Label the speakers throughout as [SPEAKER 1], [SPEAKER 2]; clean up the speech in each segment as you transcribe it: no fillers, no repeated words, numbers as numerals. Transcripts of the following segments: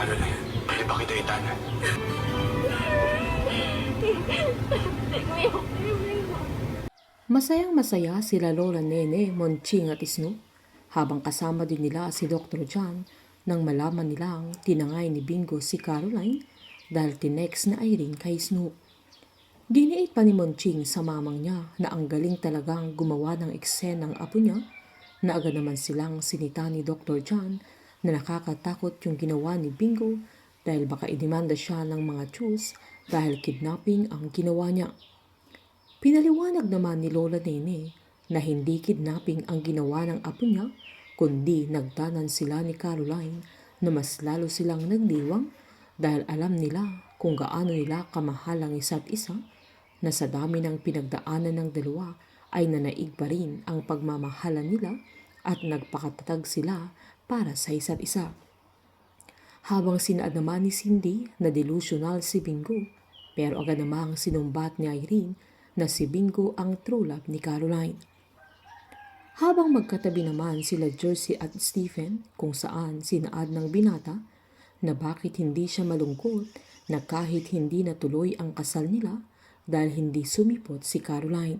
[SPEAKER 1] Caroline, pwede ba kita itana?
[SPEAKER 2] Masayang-masaya sila Lola Nene, Monching at Snoop habang kasama din nila si Dr. John nang malaman nilang tinangay ni Bingo si Caroline dahil tinext na Irene kay Snoop. Diniit pa ni Monching sa mamang niya na ang galing talagang gumawa ng eksena ng apo niya na agad naman silang sinita ni Dr. John na nakakatakot yung ginawa ni Bingo dahil baka idemanda siya ng mga Chus dahil kidnapping ang ginawa niya. Pinaliwanag naman ni Lola Nene na hindi kidnapping ang ginawa ng apo niya kundi nagdanan sila ni Caroline na mas lalo silang nagdiwang dahil alam nila kung gaano nila kamahal ang isa't isa na sa dami ng pinagdaanan ng dalawa ay nanaig pa rin ang pagmamahalan nila at nagpakatatag sila para sa isa't isa. Habang sinaad naman ni Cindy na delusional si Bingo, pero agad namang sinumbat ni Irene na si Bingo ang true love ni Caroline. Habang magkatabi naman sila Jersey at Stephen kung saan sinaad ng binata na bakit hindi siya malungkot na kahit hindi natuloy ang kasal nila dahil hindi sumipot si Caroline.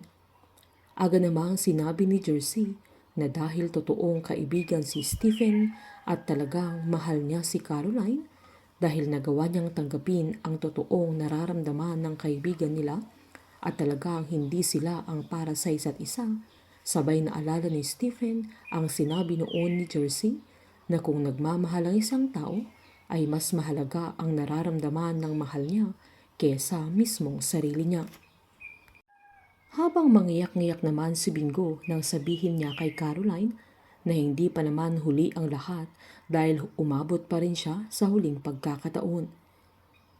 [SPEAKER 2] Agad namang sinabi ni Jersey na dahil totoong kaibigan si Stephen at talagang mahal niya si Caroline dahil nagawa niyang tanggapin ang totoong nararamdaman ng kaibigan nila at talagang hindi sila ang para sa isa't isa, sabay na alala ni Stephen ang sinabi noon ni Jersey na kung nagmamahal ang isang tao ay mas mahalaga ang nararamdaman ng mahal niya kesa mismong sarili niya. Habang mangiyak-ngiyak naman si Bingo nang sabihin niya kay Caroline na hindi pa naman huli ang lahat dahil umabot pa rin siya sa huling pagkakataon.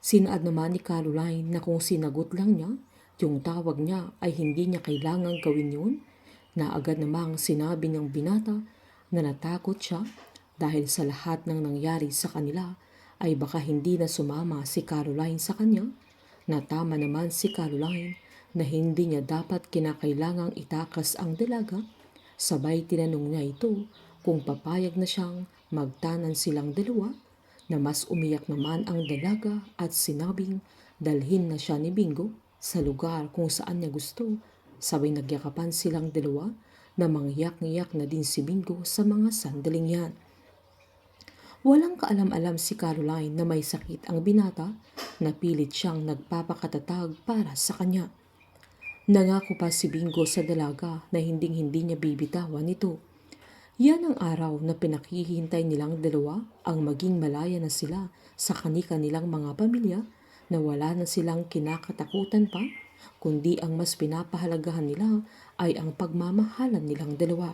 [SPEAKER 2] Sinaad naman ni Caroline na kung sinagot lang niya yung tawag niya ay hindi niya kailangang gawin yun, na agad namang sinabi ng binata na natakot siya dahil sa lahat ng nangyari sa kanila ay baka hindi na sumama si Caroline sa kanya, na tama naman si Caroline na hindi niya dapat kinakailangang itakas ang dalaga, sabay tinanong niya ito kung papayag na siyang magtanan silang dalawa, na mas umiyak naman ang dalaga at sinabing dalhin na siya ni Bingo sa lugar kung saan niya gusto, sabay nagyakapan silang dalawa na mangyak-ngyak na din si Bingo sa mga sandaling yan. Walang kaalam-alam si Caroline na may sakit ang binata na pilit siyang nagpapakatatag para sa kanya. Nangako pa si Bingo sa dalaga na hinding-hindi niya bibitawan ito. Yan ang araw na pinaghihintay nilang dalawa, ang maging malaya na sila sa kani-kanilang mga pamilya, na wala na silang kinakatakutan pa, kundi ang mas pinapahalagahan nila ay ang pagmamahalan nilang dalawa.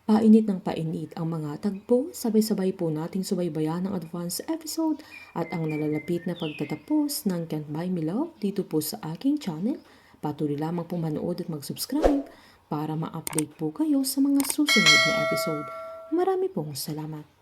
[SPEAKER 2] Painit ng painit ang mga tagpo, sabay-sabay po nating subaybayan ang advance episode at ang nalalapit na pagtatapos ng Can't Buy Me Love dito po sa aking channel. Patuloy lamang pong manood at mag-subscribe para ma-update po kayo sa mga susunod na episode. Marami pong salamat.